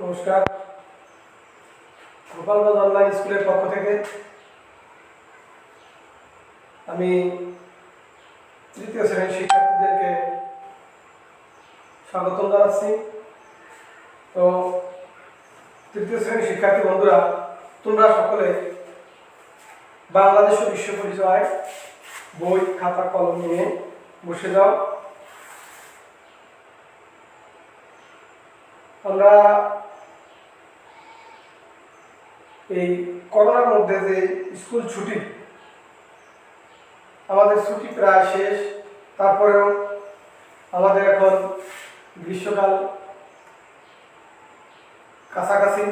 নমস্কার। গোপালগঞ্জ অনলাইন স্কুলের পক্ষ থেকে আমি তৃতীয় শ্রেণীর শিক্ষার্থীদেরকে স্বাগতম জানাচ্ছি। তো তৃতীয় শ্রেণীর শিক্ষার্থী বন্ধুরা, তোমরা সকলে বাংলাদেশ ও বিশ্ব পরিচয় বই খাতা কলম নিয়ে বসে যাও। আমরা এই করোনার মধ্যে যে স্কুল ছুটি, আমাদের ছুটি প্রায় শেষ, তারপরেও আমাদের এখন গ্রীষ্মকাল কাছাকাছি,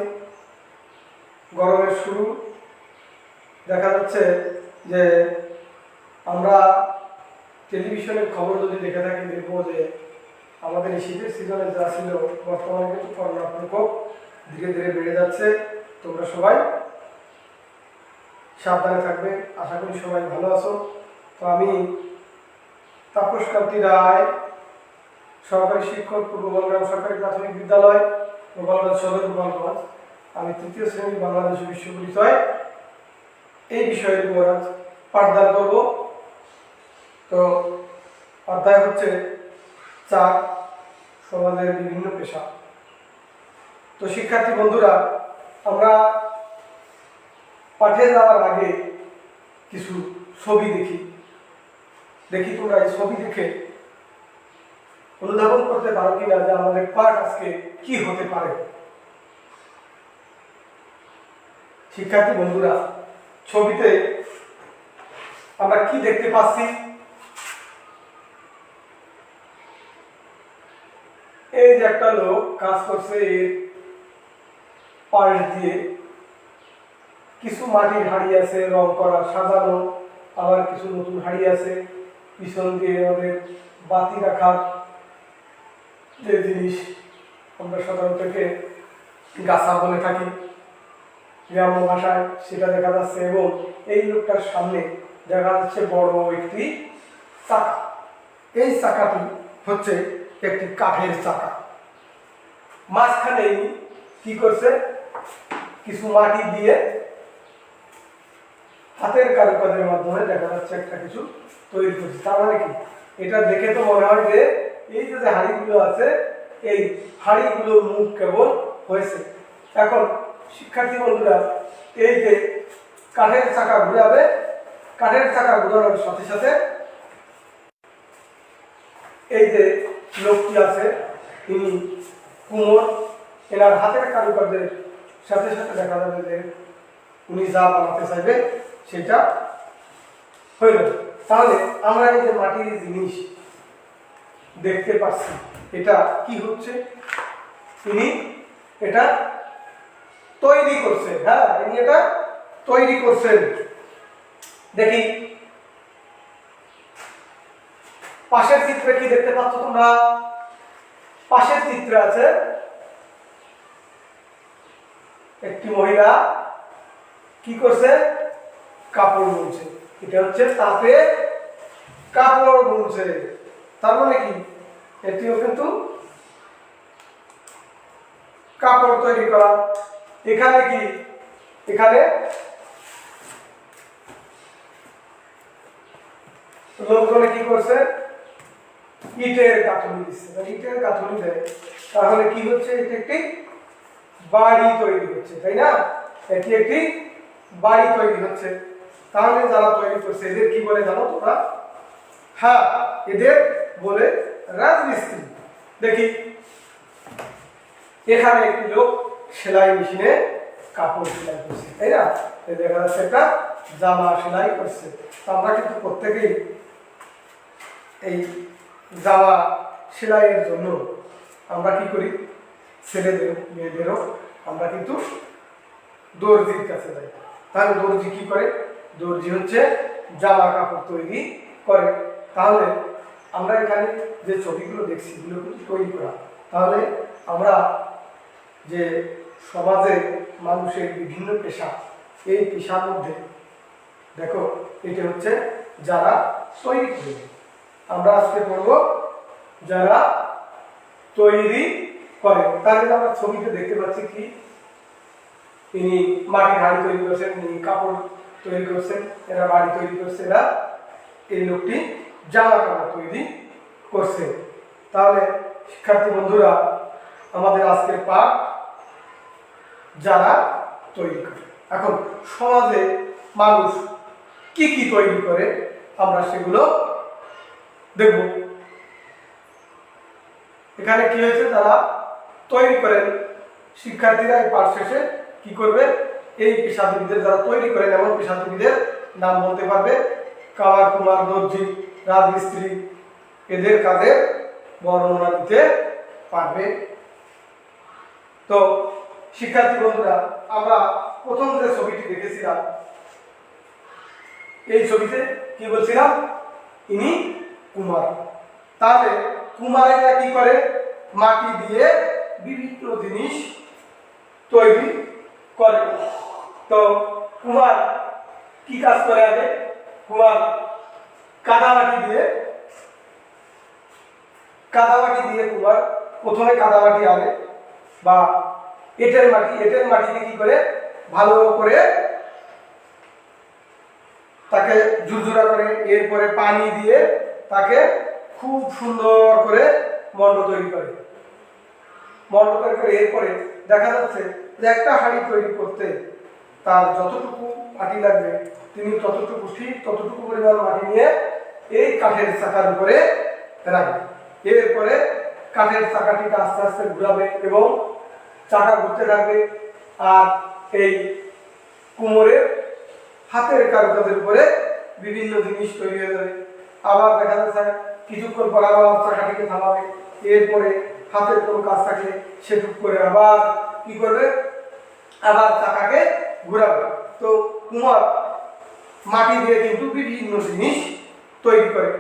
গরমের শুরু। দেখা যাচ্ছে যে আমরা টেলিভিশনের খবর যদি দেখে থাকি, দেখবো যে আমাদের এই শীতের সিজনে যা ছিল, বর্তমানে কিন্তু করোনার প্রকোপ ধীরে ধীরে বেড়ে যাচ্ছে। তোমরা সবাই সাবধানে থাকবে, আশা করি সবাই ভালো আছো। তো আমি তাপস কান্তি রায়, সহকারী শিক্ষক, পূর্ব বনগ্রাম সরকারি প্রাথমিক বিদ্যালয়, গোপালগঞ্জ সদর, গোপালগঞ্জ। আমি তৃতীয় শ্রেণীর বাংলাদেশ বিশ্ব পরিচয় এই বিষয়ের উপর পাঠদান করব। তো অধ্যায় হচ্ছে চাক, সমাজের বিভিন্ন পেশা। তো শিক্ষার্থী বন্ধুরা, আমরা পাঠে যাওয়ার আগে কিছু ছবি দেখি তোমরা এই ছবি দেখে অনুধাবন করতে পারো কিনা যে আমাদের পাঠ আজকে কি হতে পারে। শিক্ষার্থী বন্ধুরা, ছবিতে আমরা কি দেখতে পাচ্ছি? এই যে একটা লোক কাজ করছে, এর পাশ দিয়ে কিছু মাটির হাড়ি আছে রং করা সাজানো, আবার কিছু নতুন হাড়ি আছে। পিছন দিয়ে আমাদের বাতি রাখার যে জিনিস আমরা সাধারণত গাছা বলে থাকি গ্রাম্য ভাষায়, সেটা দেখা যাচ্ছে। এবং এই লোকটার সামনে দেখা যাচ্ছে বড় একটি চাকা। এই চাকাটি হচ্ছে একটি কাঠের চাকা। মাঝখানে কি করছে? কিছু মাটি দিয়ে হাতের কারুকাজের মাধ্যমে দেখা যাচ্ছে একটা কিছু তৈরি করছে। তার মানে কি? এটা দেখে তো মনে হয় যে এই যে হাড়িগুলো আছে, এই হাড়িগুলোর মুখ কেবল হয়েছে। এখন শিক্ষার্থী বন্ধুরা, এই যে কাঠের চাকা ঘুরাবে, কাঠের চাকা ঘুরানোর সাথে সাথে এই যে লোকটি আছে, তিনি কুমোর, এনার হাতের কারুকাজের সাথে সাথে দেখা যাবে যে উনি যা বানাতে চাইবে সেটা হয়ে যাবে। তাহলে আমরা এই যে মাটির জিনিস দেখতে পাচ্ছি, এটা কি হচ্ছে? তিনি এটা তৈরি করছেন। হ্যাঁ, তিনি এটা তৈরি করছেন। দেখি পাশের চিত্রে কি দেখতে পাচ্ছ তোমরা? পাশের চিত্রে আছে একটি মহিলা কি করছে? কাপড় বুনছে। এটা হচ্ছে তাতে কাপড় বুনছে। তার মানে কি? এটিও কিন্তু কাপড় তৈরি করা। এখানে কি? এখানে লোকজনে কি করছে? ইটের গাঁথনি দিচ্ছে। ইটের গাঁথনি দেয়, তাহলে কি হচ্ছে? এটি একটি বাড়ি তৈরি হচ্ছে, তাই না? এটি একটি বাড়ি তৈরি হচ্ছে। তাহলে যারা তৈরি করছে এদের কি বলে জানো তোমরা? হ্যাঁ, এদের বলে রাজমিস্ত্রি। দেখি এখানে একটি লোক সেলাই মেশিনে কাপড় সেলাই করছে, তাই না? দেখা যাচ্ছে একটা জামা সেলাই করছে। আমরা কিন্তু প্রত্যেকেই এই জামা সেলাইয়ের জন্য আমরা কি করি? ছেলেদের মেয়েদেরও আমরা কিন্তু দর্জির কাছে যাই। তাহলে দর্জি কি করে? দর্জি হচ্ছে জামা কাপড় তৈরি করে। তাহলে আমরা এখানে যে ছবিগুলো দেখছি, এগুলো কিন্তু তৈরি করা। তাহলে আমরা যে সমাজে মানুষের বিভিন্ন পেশা, এই পেশার মধ্যে দেখো এটা হচ্ছে যারা তৈরি করে। আমরা আজকে পড়ব যারা তৈরি করে। তাহলে আমরা ছবিতে দেখতে পাচ্ছি কি ইনি মাটির হাড়ি তৈরি করছেন, ইনি কাপড় তৈরি করছেন, এরা বাড়ি তৈরি করছে, এরা এই লোকটি জামা কাপড় তৈরি করছে। তাহলে শিক্ষার্থী বন্ধুরা, আমাদের আজকের পাঠ যারা তৈরি করে। এখন সমাজে মানুষ কি কি তৈরি করে আমরা সেগুলো দেখব। এখানে কি হয়েছে, তারা তৈরি করেন, শিক্ষার্থীরা এই পাঠ শেষে কি করবে, এই পেশাজীবীদের যারা তৈরি করেন এমন পেশাজীবীদের নাম বলতে পারবে, কামার, কুমার, দর্জি, রাজমিস্ত্রি, এদের কাজের বর্ণনা দিতে পারবে। তো শিক্ষার্থী বন্ধুরা, আমরা প্রথম যে ছবিটি দেখেছিলাম, এই ছবিতে কি বলছিলাম, ইনি কুমার। তাহলে কুমারেরা কি করে, মাটি দিয়ে বিভিন্ন জিনিস তৈরি করে। তো কুমার কি কাজ করে, আগে কুমার কাদামাটি দিয়ে কুমার প্রথমে কাদামাটি আনে বা এঁটেল মাটিতে কি করে ভালো করে তাকে ঝুরঝুরা করে, এরপরে পানি দিয়ে তাকে খুব সুন্দর করে মণ্ড তৈরি করে। এরপরে দেখা যাচ্ছে যে একটা হাঁড়ি তৈরি করতে তার যতটুকু মাটি লাগবে তিনি ততটুকু পরিমাণ মাটি নিয়ে এই কাঠের চাকার উপরে রাখবে। এরপরে কাঠের চাকাটিকে আস্তে আস্তে ঘুরাবে এবং চাকা ঘুরতে থাকবে, আর এই কুমোরের হাতের কারুকাজের উপরে বিভিন্ন জিনিস তৈরি হয়ে যাবে। আবার দেখা যাচ্ছে কিছুক্ষণ পর আবার চাকাটিকে থামাবে, এরপরে হাতের কোনো কাজ থাকলে সেটুক করে আবার কি করবে, আবার চাকাকে ঘুরাবে। তো কুমার মাটি দিয়ে কিন্তু বিভিন্ন জিনিস তৈরি করে।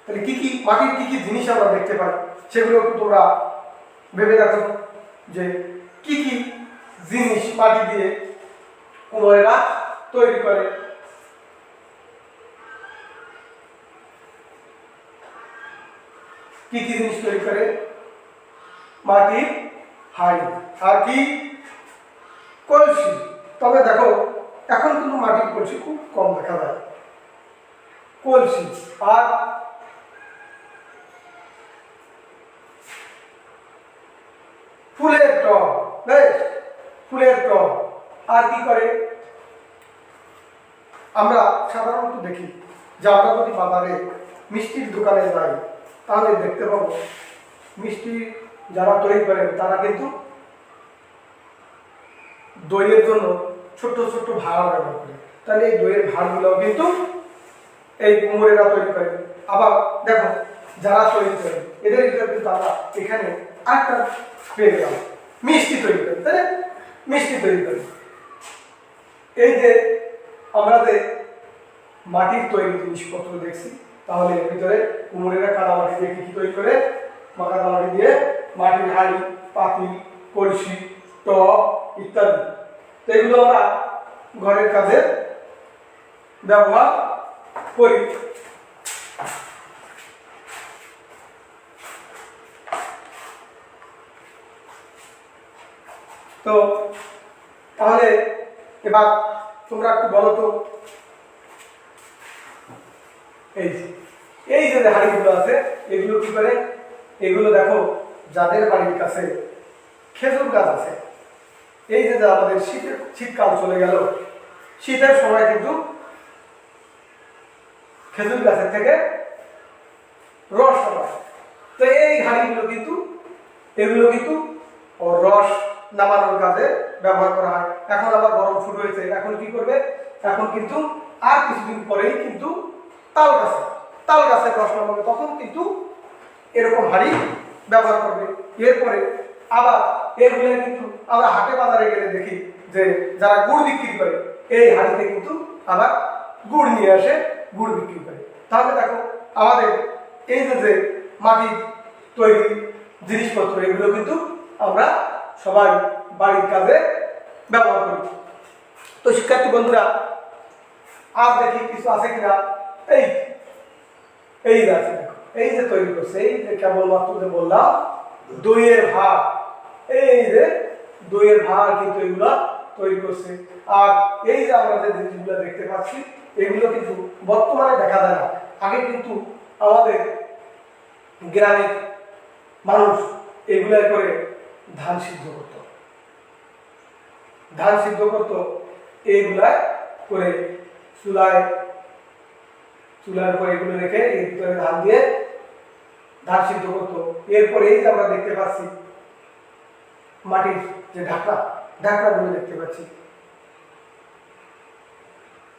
তাহলে মাটির কি কি জিনিস আমরা দেখতে পাই সেগুলো একটু তোমরা ভেবে দেখো, যে কি কি জিনিস মাটি দিয়ে কুমোরেরা তৈরি করে। কি কি জিনিস তৈরি করে, মাটির হাঁড়ি, আর কি কলসি। তবে দেখো এখন কিন্তু মাটির কলসি খুব কম দেখা যায়, কলসি আর ফুলের টব, ফুলের টব। আর কি করে, আমরা সাধারণত দেখি যে আমরা যদি বাজারে মিষ্টির দোকানে যাই তাহলে দেখতে পাবো মিষ্টি যারা তৈরি করেন তারা কিন্তু দইয়ের জন্য ছোট্ট ছোট্ট ভাড় ব্যবহার করে। তাহলে এই দইয়ের ভাড়গুলো কিন্তু এই কুমোরেরা তৈরি করে। আবার দেখো যারা তৈরি করে এদের ভিতরে কিন্তু আমরা এখানে আরেকটা পেয়ে গেলাম, মিষ্টি তৈরি করে, তাই না? মিষ্টি তৈরি করে। এই যে আমরা যে মাটির তৈরি জিনিসপত্র দেখছি, তাহলে এর ভিতরে কুমোরেরা কাদামাটি দিয়ে কি তৈরি করে, কাদামাটি দিয়ে মাটির হাঁড়ি, পাতিল, কলসি, টব ইত্যাদি। তো এগুলো আমরা ঘরের কাজে ব্যবহার করি। তো তাহলে এবার তোমরা একটু বলো তো, এই যে হাঁড়িগুলো আছে এগুলো কি করে, এগুলো দেখো যাদের বাড়ির কাছে খেজুর গাছ আছে, এই যে আমাদের শীতকাল চলে গেল, শীতের সময় কিন্তু খেজুর গাছের থেকে রস হয়। তো এই হাঁড়িগুলো কিন্তু রস নামানোর কাজে ব্যবহার করা হয়। এখন আবার গরম শুরু হয়েছে, এখন কি করবে, এখন কিন্তু আর কিছুদিন পরেই কিন্তু তাল গাছের রস নামাবে, তখন কিন্তু এরকম হাঁড়ি ব্যবহার করবে। এরপরে আবার এগুলো কিন্তু আমরা হাটে বাজারে গেলে দেখি যে যারা গুড় বিক্রি করে এই হাঁড়িতে কিন্তু আবার গুড় নিয়ে আসে, গুড় বিক্রি করে। তাহলে দেখো আমাদের এই যে মাটির তৈরি জিনিসপত্র এগুলো কিন্তু আমরা সবাই বাড়ির কাজে ব্যবহার করি। তো শিক্ষার্থী বন্ধুরা, আর দেখি কিছু আছে কিনা, এই আছে দেখো, এই যে তৈরি করছে, এই যে কেবলমাত্র যে বললাম দইয়ের ভার, এই যে দইয়ের ভার কিন্তু এগুলা তৈরি করছে। আর এই যে আমরা যে জিনিসগুলো দেখতে পাচ্ছি এগুলো কিন্তু বর্তমানে দেখা যায় না। আগে কিন্তু আমাদের গ্রামের মানুষ এগুলা করে ধান সিদ্ধ করত, ধান সিদ্ধ করত এইগুলা করে চুলার উপর এগুলো রেখে এর ভিতরে ধান দিয়ে ধান সিদ্ধ করতো। এরপরে এই যে আমরা দেখতে পাচ্ছি মাটির যে ঢাকনাগুলো দেখতে পাচ্ছি,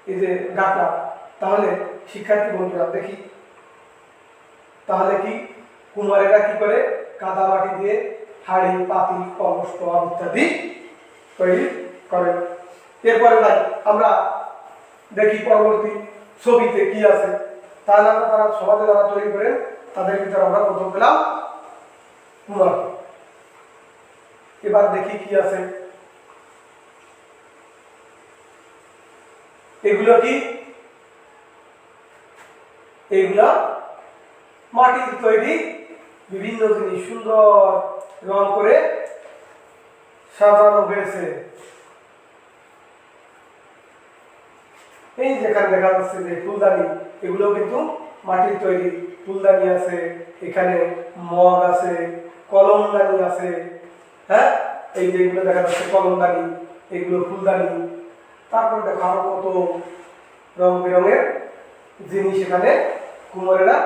এই যে ঢাকনা, তাহলে শিক্ষার্থী বন্ধুরা দেখি তাহলে কি কুমারেরা কি করে কাদা মাটি দিয়ে হাড়ি, পাতিল, কলস, টব ইত্যাদি তৈরি করেন। এরপরে ভাই আমরা দেখি পরবর্তী ছবিতে কি আছে। তাহলে আমরা তারা সমাজে যারা তৈরি করেন তাদের ভিতরে আমরা প্রথম পেলাম কুমার। এবার দেখি কি আছে। এগুলো কি? এগুলা মাটির তৈরি বিভিন্ন জিনিস সুন্দর রং করে সাজানো হয়েছে। এই যেখানে দেখা যাচ্ছে যে ফুলদানি, এগুলো কিন্তু মাটির তৈরি। ফুলদানি আছে, এখানে মগ আছে, কলমদানি আছে, হ্যাঁ এই যেগুলো দেখা যাচ্ছে কলমদানি, এগুলো ফুলদানি। তারপর দেখো আরো কত রং বেরঙের জিনিস এখানে কুমারেরা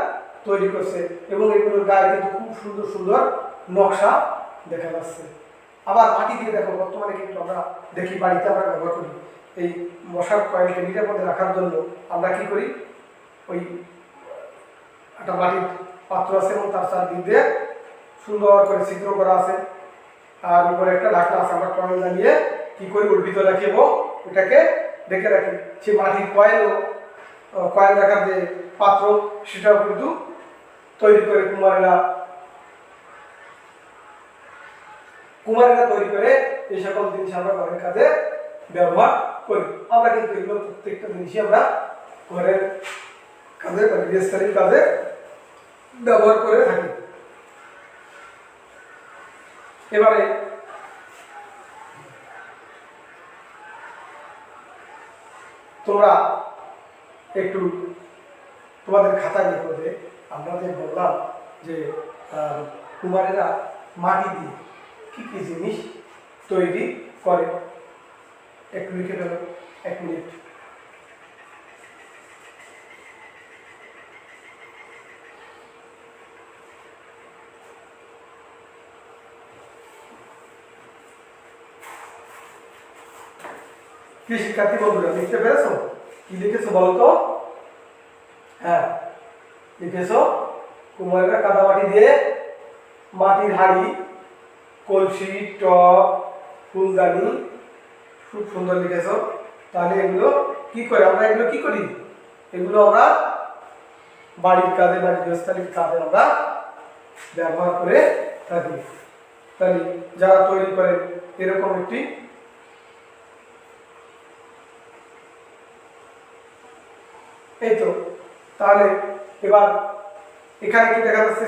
তৈরি করছে এবং এগুলোর গায়ে কিন্তু খুব সুন্দর সুন্দর নকশা দেখা যাচ্ছে। আবার মাটি দিয়ে দেখো বর্তমানে কিন্তু আমরা দেখি বাড়িতে আমরা ব্যবহার করি এই মশার কয়েলকে নিরাপদে রাখার জন্য আমরা কি করি, ওই একটা মাটির পাত্র আছে এবং তার চারদিক দিয়ে সুন্দর করে ছিদ্র করা আছে আর উপরে একটা ঢাকনা আছে। আমরা কয়েল জ্বালিয়ে কি করি ওর ভিতরে রাখি এবং ওটাকে ঢেকে রাখি। সে মাটির কয়েল রাখার যে পাত্র সেটাও কিন্তু তৈরি করে কুমারেরা তৈরি করে এই সকল জিনিস আমরা ঘরের কাজে ব্যবহার করি। আমরা কিন্তু এগুলো প্রত্যেকটা জিনিসই আমরা ঘরের কাজে গৃহস্থালির কাজে ব্যবহার করে থাকি। এবারে তোমরা একটু তোমাদের খাতায় লিখো যে আমরা যে বললাম যে কুমারেরা মাটি দিয়ে কি কি জিনিস তৈরি করে, একটু লিখে ফেলো 1 মিনিট। কি শিক্ষার্থী বন্ধুরা লিখতে পেরেছো? কি লিখেছো বলো তো? হ্যাঁ লিখেছো কুমারেরা কাদামাটি দিয়ে মাটির হাড়ি, কলসি, টব, ফুলদানি, খুব সুন্দর লিখেছো। তাহলে এগুলো কি করে, আমরা এগুলো কি করি, এগুলো আমরা বাড়ির কাজে বা গৃহস্থালির কাজে আমরা ব্যবহার করে থাকি। তাহলে যারা তৈরি করেন এরকম একটি এই তো। তাহলে এবার এখানে কি দেখা যাচ্ছে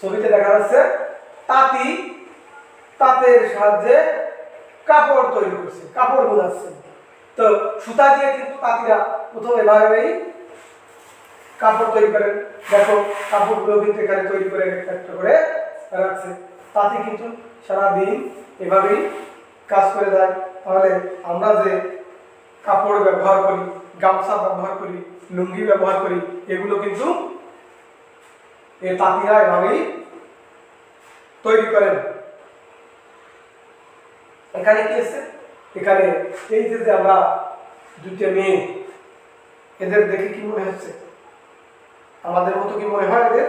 ছবিতে দেখা যাচ্ছে তাঁতের সাহায্যে কাপড় তৈরি করছে, কাপড় বোনাচ্ছে। তো সুতা দিয়ে কিন্তু তাঁতিরা প্রথম এভাবেই কাপড় তৈরি করেন। দেখো কাপড়গুলো কিন্তু এখানে তৈরি করে একটা করে রাখছে। তাঁতি কিন্তু সারাদিন এভাবেই কাজ করে যায়। তাহলে আমরা যে কাপড় ব্যবহার করি, গামছা ব্যবহার করি, লুঙ্গি ব্যবহার করি, এগুলো কিন্তু এই তাঁতিরা এভাবেই তৈরি করেন। এখানে কি আছে, এখানে এই যে আমরা দুটো মেয়ে, এদের দেখে কি মনে হচ্ছে? আমাদের মতো কি মনে হয় এদের?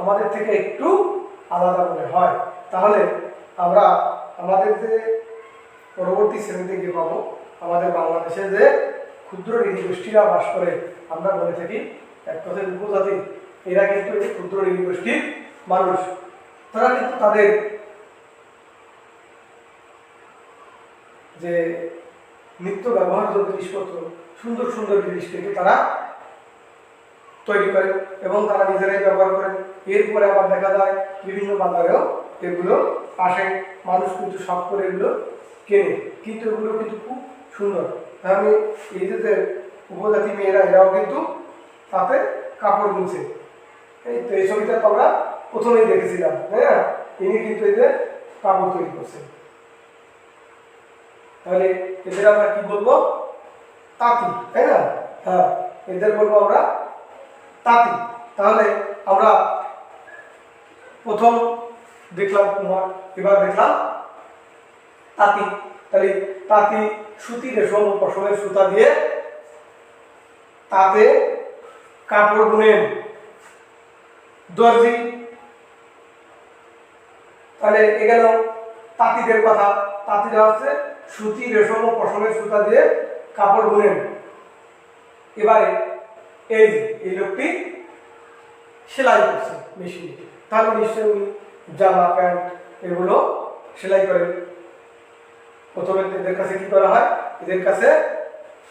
আমাদের থেকে একটু আলাদা মনে হয়। তাহলে আমরা আমাদের যে পরবর্তী শ্রেণীতে গিয়ে পাবো আমাদের বাংলাদেশে যে ক্ষুদ্র নৃগোষ্ঠীরা বাস করে, আমরা বলে থাকি এক কথায় উপজাতি। এরা কিন্তু এই ক্ষুদ্র নৃগোষ্ঠীর মানুষ। তারা কিন্তু তাদের যে নিত্য ব্যবহার্য জিনিসপত্র, সুন্দর সুন্দর জিনিস কিন্তু তারা তৈরি করেন এবং তারা নিজেরাই ব্যবহার করেন। এরপরে আবার দেখা যায় বিভিন্ন বাজারেও এগুলো আসে, মানুষ কিন্তু শখ করে এগুলো কেনে, কিন্তু এগুলো কিন্তু খুব সুন্দর। তাহলে এই যে উপজাতি মেয়েরা এরাও কিন্তু তাতে কাপড় বুনছে। এই তো এই ছবিটা তো আমরা প্রথমেই দেখেছিলাম, তাই না? ইনি কিন্তু এই যে কাপড় তৈরি করছেন। তাহলে এদের আমরা কি বলবো? তাঁতি, তাই না? হ্যাঁ, এদের বলবো আমরা তাঁতি। তাহলে আমরা প্রথম দেখলাম কুমার, এবার দেখলাম তাঁতি। তাহলে তাঁতি সুতি, রেশম ও পশমের সুতা দিয়ে তাতে কাপড় বুনেন। দর্জি, তাহলে এ গেল তাঁতিদের কথা। তাঁতিরা হচ্ছে সুতি, রেশম ও পশমের সুতা দিয়ে কাপড় বুনেন। এবারে এই লোকটি সেলাই করছে মেশিনে, তাহলে নিশ্চয়ই উনি জামা প্যান্ট এগুলো সেলাই করেন। প্রথমে এদের কাছে কি করা হয়? এদের কাছে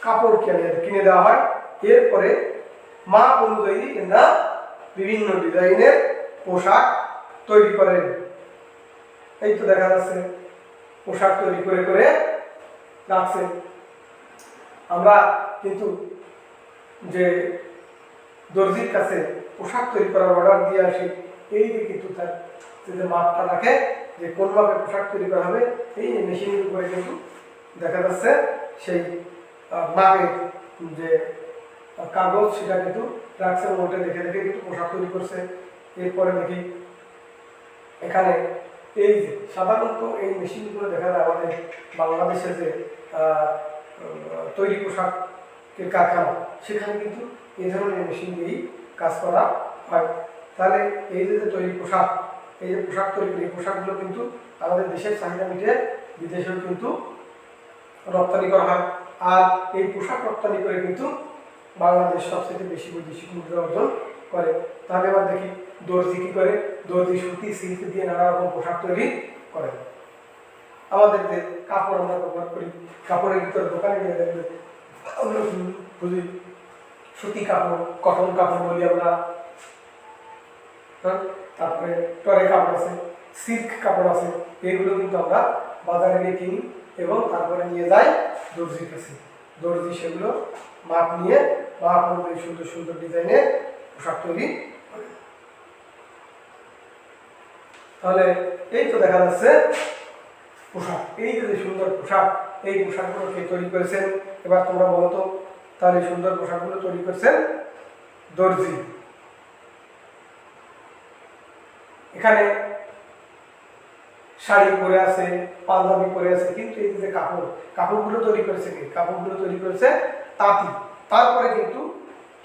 কাপড় কিনে দেওয়া হয়। এরপরে মাপ অনুযায়ী এরা বিভিন্ন ডিজাইনের পোশাক তৈরি করেন। এই তো দেখা যাচ্ছে পোশাক তৈরি করে করে রাখছে। আমরা কিন্তু যে দর্জির কাছে পোশাক তৈরি করার অর্ডার দিয়ে আসি, এই যে কিন্তু তার যে মাপটা রাখে, যে কোন মাপে পোশাক তৈরি করা হবে, এই মেশিনের উপরে কিন্তু দেখা যাচ্ছে সেই মাপের যে কাগজ সেটা কিন্তু রাখছে, ওটা দেখে দেখে কিন্তু পোশাক তৈরি করছে। এরপরে দেখি এখানে এই যে সাধারণত এই মেশিনগুলো দেখা যায় আমাদের বাংলাদেশের যে তৈরি পোশাকের কারখানা, সেখানে কিন্তু এই ধরনের মেশিন দিয়েই কাজ করা হয়। তাহলে এই যে তৈরি পোশাক, এই যে পোশাক তৈরি, এই পোশাকগুলো কিন্তু আমাদের দেশের চাহিদা মিটিয়ে বিদেশেও কিন্তু রপ্তানি করা হয়। আর এই পোশাক রপ্তানি করে কিন্তু বাংলাদেশ সবচেয়ে বেশি বৈদেশিক মুদ্রা অর্জন করে। তাহলে এবার দেখি দর্জি কি করে। দর্জি সুতি, সিল্ক দিয়ে নানা রকম পোশাক তৈরি করে। আমাদের যে কাপড় আমরা ব্যবহার করি, কাপড়ের ভিতরে দোকানে গিয়ে দেখবে আমরা বুঝি সুতি কাপড়, কটন কাপড় বলি আমরা, তারপরে টরে কাপড় আছে, সিল্ক কাপড় আছে। এগুলো কিন্তু আমরা বাজারে গিয়ে কিনি এবং তারপরে নিয়ে যাই দর্জির কাছে। দর্জি সেগুলো মাপ নিয়ে মাপ অনুযায়ী সুন্দর সুন্দর ডিজাইনে পোশাক তৈরি করে। তাহলে এই তো দেখা যাচ্ছে পোশাক, এই যে সুন্দর পোশাক, এই পোশাকগুলো কে তৈরি করেছেন? এবার তোমরা বলো তো। তাহলে সুন্দর পোশাকগুলো তৈরি করেছেন দর্জি। এখানে শাড়ি পরে আছে, পাঞ্জাবি পরে আছে, কিন্তু এই যে কাপড়গুলো তৈরি করেছে কে? কাপড়গুলো তৈরি করেছে তাঁতি। তারপরে কিন্তু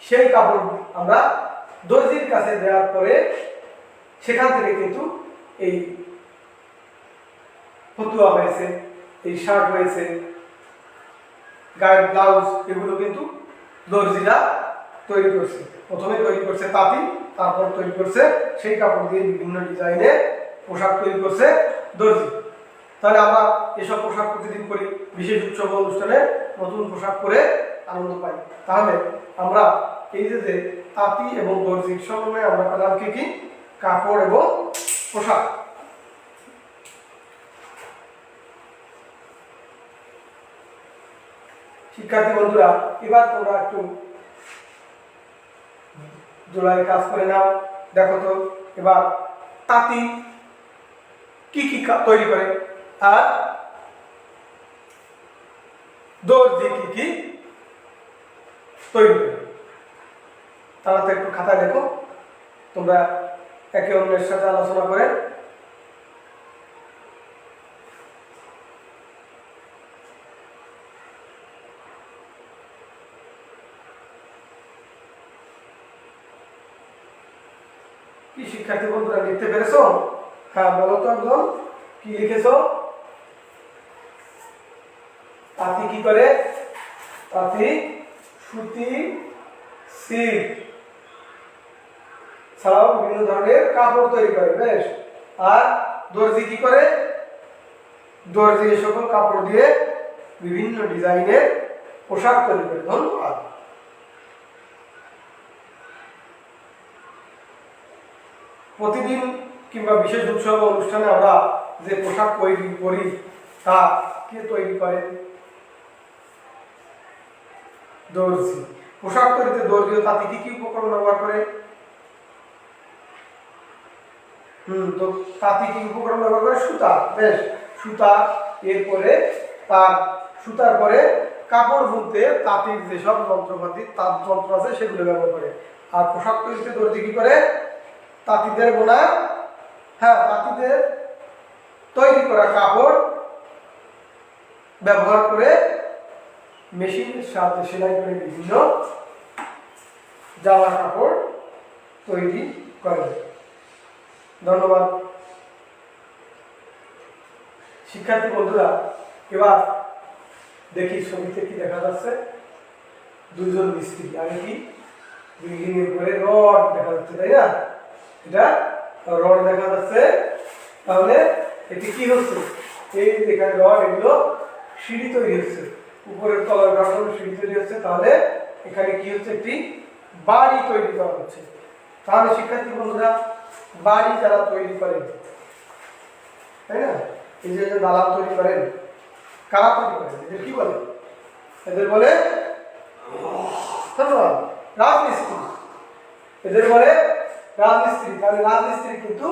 সেই কাপড় আমরা দর্জির কাছে দেওয়ার পরে সেখান থেকে কিন্তু এই ফতুয়া হয়েছে, এই শার্ট হয়েছে, গায়ের ব্লাউজ, এগুলো কিন্তু দর্জিরা তৈরি করছে। প্রথমে তৈরি করছে তাঁতি, তারপর তৈরি করছে সেই কাপড় দিয়ে বিভিন্ন ডিজাইনের পোশাক তৈরি করছে দর্জি। তাহলে আমরা এসব পোশাক প্রতিদিন করি, বিশেষ উৎসব অনুষ্ঠানে নতুন পোশাক পরে আনন্দ পাই। তাহলে আমরা এই যে তাঁতি এবং দর্জির সমন্বয়ে আমরা পেলাম কি? কাপড় এবং পোশাক। শিক্ষার্থী বন্ধুরা, এবার তোমরা একটু জোড়ায় কাজ করে নাও। দেখো তো এবার তাঁতি কি তৈরি করে আর দর্জি কি তৈরি করে। তারা তো একটু খাতা দেখো, তোমরা একে অন্যের সাথে আলোচনা করে কি শিক্ষার্থী বন্ধুরা লিখতে পেরেছো? হ্যাঁ, বলো তো একজন কি লিখেছো? তাঁতি কি করে? তাঁতি সুতি, সিল্ক ছাড়াও বিভিন্ন ধরনের কাপড় তৈরি করে। বেশ। আর দর্জি কি করে? দর্জি এই সকল কাপড় দিয়ে বিভিন্ন ডিজাইনের পোশাক তৈরি করে। ধন্যবাদ। প্রতিদিন কিংবা বিশেষ উৎসব ও অনুষ্ঠানে আমরা যে পোশাক তৈরি করি তা কে তৈরি করেন? দর্জি। পোশাক তৈরিতে দর্জি ও তাঁতি কি কি উপকরণ ব্যবহার করে? তো তাঁতি কি উপকরণ ব্যবহার করে? সুতা। বেশ, সুতা। এরপরে তার সুতার পরে কাপড় বুনতে তাঁতির যেসব যন্ত্রপাতি তাঁত যন্ত্র আছে সেগুলো ব্যবহার করে। আর পোশাক তৈরিতে দর্জি কি করে? তাঁতিদের বোনা, তাঁতিদের তৈরি করা কাপড় ব্যবহার করে মেশিনের সাহায্যে সেলাই করে বিভিন্ন জামা কাপড় তৈরি করে। ধন্যবাদ শিক্ষার্থী বন্ধুরা। এবার দেখি ছবিতে কি দেখা যাচ্ছে। দুইজন মিস্ত্রি। আগে কি বিল্ডিং এর উপরে রড দেখা যাচ্ছে, তাই না? এটা রড দেখা যাচ্ছে। তাহলে এটি কি হচ্ছে? এই এখানে রড, এগুলো সিঁড়ি তৈরি হচ্ছে, উপরের তলার কাঠামো সিঁড়ি তৈরি হচ্ছে। তাহলে এখানে কি হচ্ছে? একটি বাড়ি তৈরি করা হচ্ছে। তাহলে শিক্ষার্থী বন্ধুরা, বাড়ি যারা তৈরি করেন, তাই না, এই যে দালান তৈরি করেন, কারা তৈরি করেন? এদের কি বলে? এদের বলে রাজমিস্ত্রি। এদের বলে রাজমিস্ত্রি। তাহলে রাজমিস্ত্রি কিন্তু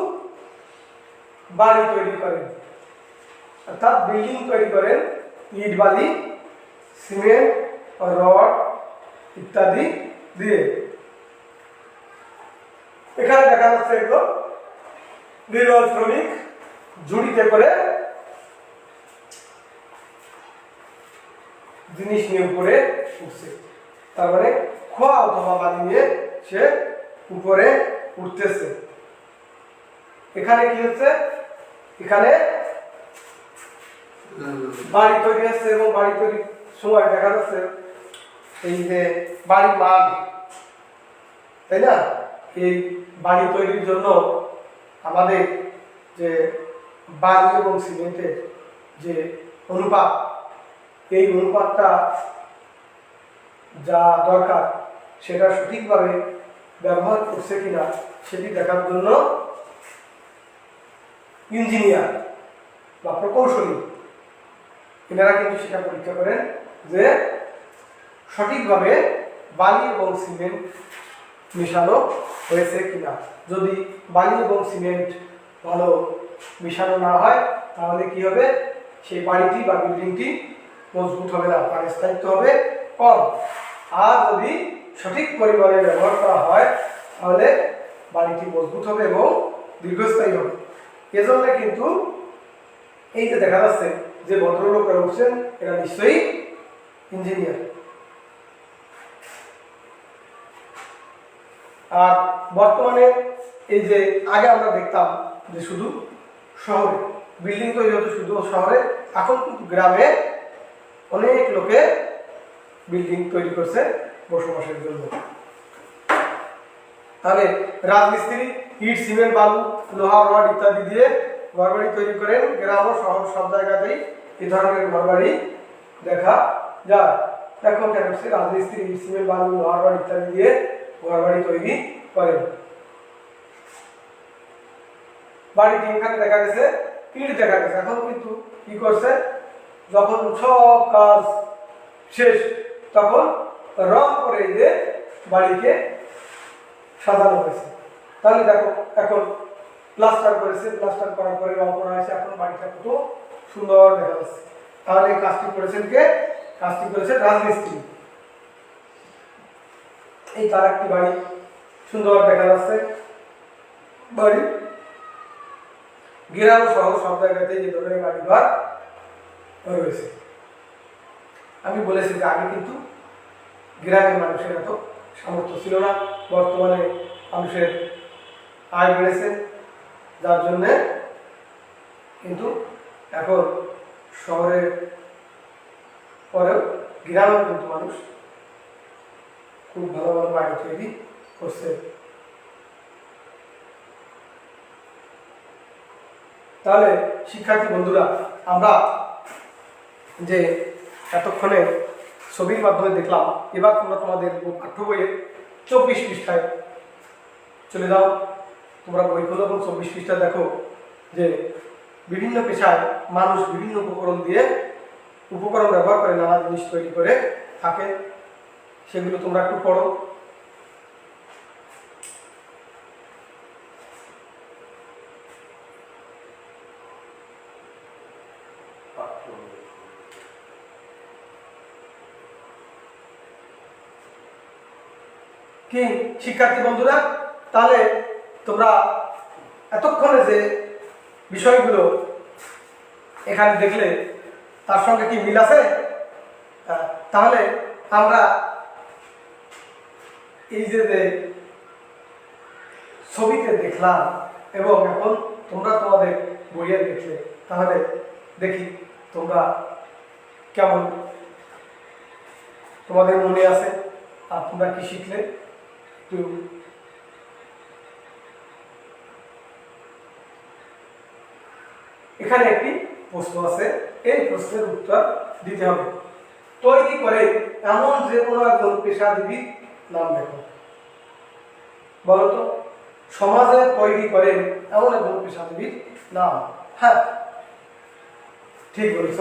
বাড়ি তৈরি করেন, অর্থাৎ বিল্ডিং তৈরি করেন ইট, বালি, সিমেন্ট, রড ইত্যাদি দিয়ে। এখানে দেখা যাচ্ছে একদম নির্মাণ শ্রমিক ঝুড়িতে করে জিনিস নিয়ে উপরে উঠছে। তার মানে খোয়া অথবা বালি নিয়ে সে উপরে উঠতেছে। এখানে কি হচ্ছে? এখানে বাড়ি তৈরি হচ্ছে এবং বাড়ি তৈরির সময় দেখা যাচ্ছে এই যে বাড়ির মান, তাই না? এই বাড়ি তৈরির জন্য আমাদের যে বালি এবং সিমেন্টের যে অনুপাত, এই অনুপাতটা যা দরকার সেটা সঠিকভাবে ব্যবহার করছে কিনা সেটি দেখার জন্য ইঞ্জিনিয়ার বা প্রকৌশলী এনারা কিন্তু সেটা পরীক্ষা করেন যে সঠিকভাবে বালি এবং সিমেন্ট মিশানো হয়েছে কিনা। যদি বালি এবং সিমেন্ট ভালো মিশানো না হয় তাহলে কি হবে? সেই বাড়িটি বা বিল্ডিংটি মজবুত হবে না, তার স্থায়িত্ব হবে কম। আর যদি সঠিক পরিমাণে ব্যবহার করা হয় তাহলে বাড়িটি মজবুত হবে এবং দীর্ঘস্থায়ী হবে। এজন্য কিন্তু এই যে দেখা যাচ্ছে যে ভদ্রলোকরা উঠছেন, এরা নিশ্চয়ই ইঞ্জিনিয়ার। আর বর্তমানে এই যে আগে আমরা দেখতাম যে শুধু শহরে বিল্ডিং তৈরি হতো, শুধু শহরে, এখন কিন্তু গ্রামে অনেক লোকে বিল্ডিং তৈরি করছে বসবাসের জন্য। তাহলে রাজমিস্ত্রি ইট, সিমেন্ট, বালু, লোহা, রড ইত্যাদি দিয়ে ঘরবাড়ি তৈরি করেন। গ্রাম ও শহর সব জায়গাতেই এই ধরনের ঘরবাড়ি দেখা যায়। এখন কেন রাজমিস্ত্রি ইট, সিমেন্ট, বালু, লোহা, রড ইত্যাদি দিয়ে ঘরবাড়ি তৈরি করেন। বাড়িটি এখানে দেখা গেছে ইট দেখা গেছে। এখন কিন্তু কি করছে? যখন সব কাজ শেষ তখন রং করে দিয়ে বাড়িকে সাজানো হয়েছে। তাহলে দেখো এখন প্লাস্টার করেছে, প্লাস্টার করার পরে রং করা হয়েছে, এখন বাড়িটা কত সুন্দর দেখা যাচ্ছে। তাহলে এই কাজটি করেছেন কে? কাজটি করেছেন রাজমিস্ত্রি। এই তার একটি বাড়ি সুন্দর দেখা যাচ্ছে। বাড়ি গ্রাম শহর সব জায়গাতে যে ধরনের বাড়ি ঘর রয়েছে। আমি বলেছি যে আগে কিন্তু গ্রামের মানুষের এত সামর্থ্য ছিল না। বর্তমানে মানুষের আয় বেড়েছে, যার জন্যে কিন্তু এখন শহরের পরেও গ্রামেও কিন্তু মানুষ খুব ভালো ভালো বাড়ি তৈরি করছে। তাহলে শিক্ষার্থী বন্ধুরা, আমরা যে এতক্ষণে ছবির মাধ্যমে দেখলাম, এবার তোমরা তোমাদের পাঠ্য বইয়ের 24 পৃষ্ঠায় চলে যাও। তোমরা বই খোলো এবং 24 পৃষ্ঠা দেখো যে বিভিন্ন পেশায় মানুষ বিভিন্ন উপকরণ ব্যবহার করে নানা জিনিস তৈরি করে থাকে, সেগুলো তোমরা একটু পড়ো। কি শিক্ষার্থী বন্ধুরা, তাহলে তোমরা এতক্ষণে যে বিষয়গুলো এখানে দেখলে তার সঙ্গে কি মিল আছে? তাহলে আমরা এই যে ছবিতে দেখলাম এবং এখন তোমরা তোমাদের বইয়ে দেখলে, তাহলে দেখি তোমরা কেমন তোমাদের মনে আছে আর তোমরা কি শিখলে। একটু এখানে একটি প্রশ্ন আছে, এই প্রশ্নের উত্তর দিতে হবে। তৈরি করে এমন যে কোনো একজন পেশাজীবীর নাম লেখো। বলো তো, সমাজে তৈরি করে এমন একজন পেশাজীবীর নাম। হ্যাঁ, ঠিক বলেছ,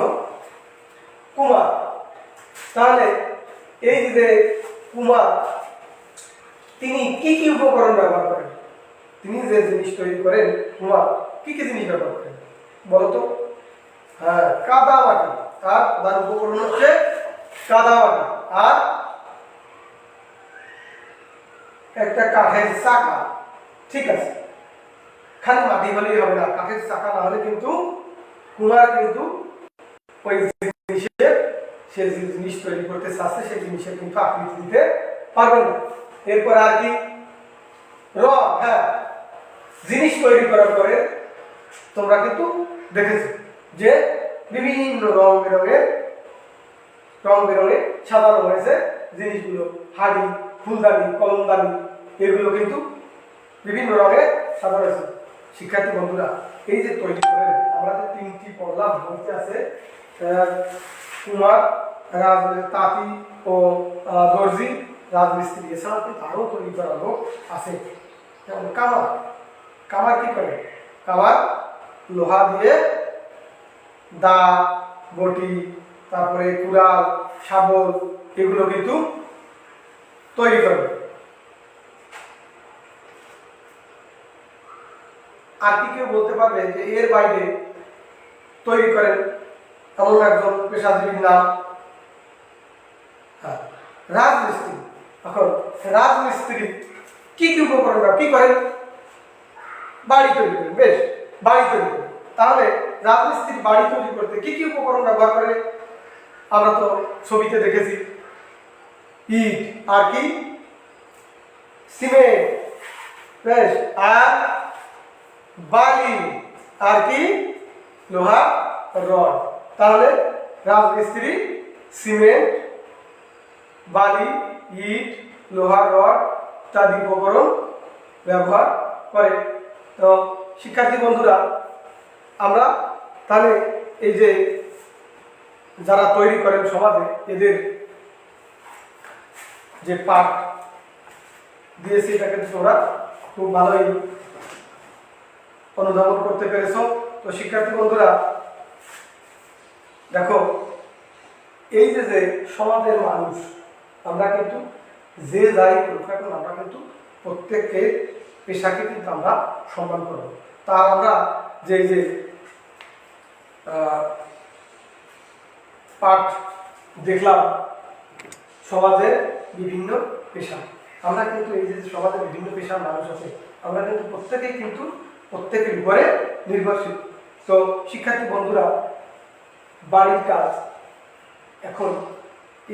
কুমার। তাহলে এই যে কুমার, তিনি কি কি উপকরণ ব্যবহার করেন? তিনি যে জিনিস তৈরি করেন, কুমার কি কি জিনিস ব্যবহার করেন বলতো? হ্যাঁ, কাদা মাটি। আর তার উপকরণ হচ্ছে কাদা মাটি আর একটা কাঠের চাকা। ঠিক আছে, খালি মাটি হলেই হবে না, কাঠের চাকা না হলে কিন্তু কুমার কিন্তু ওই জিনিসের, সে যে জিনিস তৈরি করতে চাচ্ছে সেই জিনিসের কিন্তু আকৃতি দিতে পারবে না। এরপর আর কি? রং। হ্যাঁ, জিনিস তৈরি করার পরে তোমরা কিন্তু দেখেছো যে বিভিন্ন রং বেরঙের সাজানো হয়েছে জিনিসগুলো। হাড়ি, ফুলদানি, কলমদানি, এগুলো কিন্তু বিভিন্ন রঙে সাজানো হয়েছে। শিক্ষার্থী বন্ধুরা, এই যে তৈরি করেন, আমরা যে তিনটি পড়লাম, বলতে আছে কুমার, তাঁতি ও দর্জি, রাজমিস্ত্রি। এছাড়াও কিন্তু আরও তৈরি করা লোক আছে, যেমন কামার। কামার কি করে? কামার লোহা দিয়ে দা, বটি, তারপরে কুড়াল, শাবল, এগুলো কিন্তু তৈরি করে। আর কি কেউ বলতে পারবে যে এর বাইরে তৈরি করেন এমন একজন পেশাজীবীর নাম? হ্যাঁ, রাজমিস্ত্রি। এখন রাজমিস্ত্রি কি কি উপকরণ কি করেন? বাড়ি তৈরি করেন। বেশ, বাড়ি তৈরি করেন। তাহলে রাজমিস্ত্রি বাড়ি তৈরি করতে কি কি উপকরণ ব্যবহার করে? আমরা তো ছবিতে দেখেছি, ইট আর কি? সিমেন্ট। বেশ, আর বালি আর কি? লোহা রড। তাহলে রাজমিস্ত্রি সিমেন্ট, বালি, ইট, লোহা রড ইত্যাদি উপকরণ ব্যবহার করে। তো শিক্ষার্থী বন্ধুরা, আমরা তাহলে এই যে যারা তৈরি করেন সমাজে, এদের যে পাঠ দিয়েছি এটাকে তোমরা খুব ভালোই অনুধাবন করতে পেরেছ। তো শিক্ষার্থী বন্ধুরা দেখো, এই যে সমাজের মানুষ, আমরা কিন্তু যে যাই করুক এখন, আমরা কিন্তু প্রত্যেকের পেশাকে কিন্তু আমরা সম্মান করব। তার আমরা যে পাঠ দেখলাম সমাজের বিভিন্ন পেশা, আমরা কিন্তু এই যে সমাজের বিভিন্ন পেশার মানুষ আছে, আমরা কিন্তু প্রত্যেকেই কিন্তু প্রত্যেকের উপরে নির্ভরশীল। তো শিক্ষার্থী বন্ধুরা, বাড়ির কাজ, এখন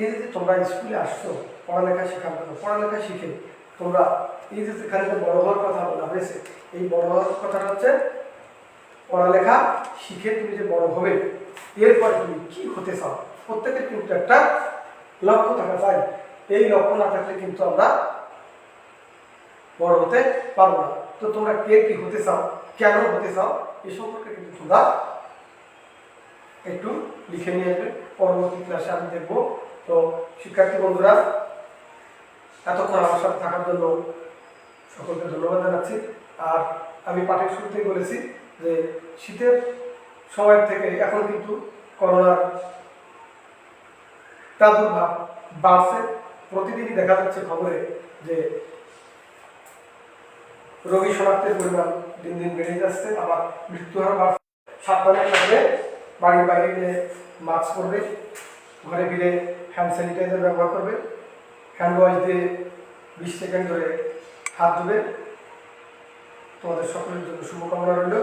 এই যে তোমরা স্কুলে আসছো পড়ালেখা শেখার জন্য, পড়ালেখা শিখে তোমরা এই যে এখানে বড় হওয়ার কথা বলা হয়েছে, এই বড় হওয়ার কথাটা হচ্ছে পড়ালেখা শিখে তুমি যে বড় হবে, এরপরে তুমি কি হতে চাও, প্রত্যেকের কিন্তু একটা লক্ষ্য থাকা চাই। এই লক্ষ্য না থাকলে কিন্তু আমরা বড় হতে পারবো না। তো তোমরা কে কি হতে চাও, কেন হতে চাও, এই সম্পর্কে কিন্তু তোমরা একটু লিখে নিয়ে আসবে, পরবর্তী ক্লাসে আমি দেখবো। তো শিক্ষার্থী বন্ধুরা, এতক্ষণ আমার সাথে থাকার জন্য সকলকে ধন্যবাদ জানাচ্ছি। আর আমি পাঠের শুরুতেই বলেছি যে শীতের সময় থেকে এখন কিন্তু করোনার প্রাদুর্ভাব বাড়ছে। প্রতিদিনই দেখা যাচ্ছে খবরে যে রোগী শনাক্তের পরিমাণ দিন দিন বেড়ে যাচ্ছে, আবার মৃত্যুর হার বাড়ছে। সাবধানে থাকবে, বাড়ির বাইরে গিয়ে মাস্ক পরবে, ঘরে ফিরে হ্যান্ড স্যানিটাইজার ব্যবহার করবে, হ্যান্ড ওয়াশ দিয়ে 20 সেকেন্ড ধরে হাত ধুবে। তোমাদের সকলের জন্য শুভকামনা রইল।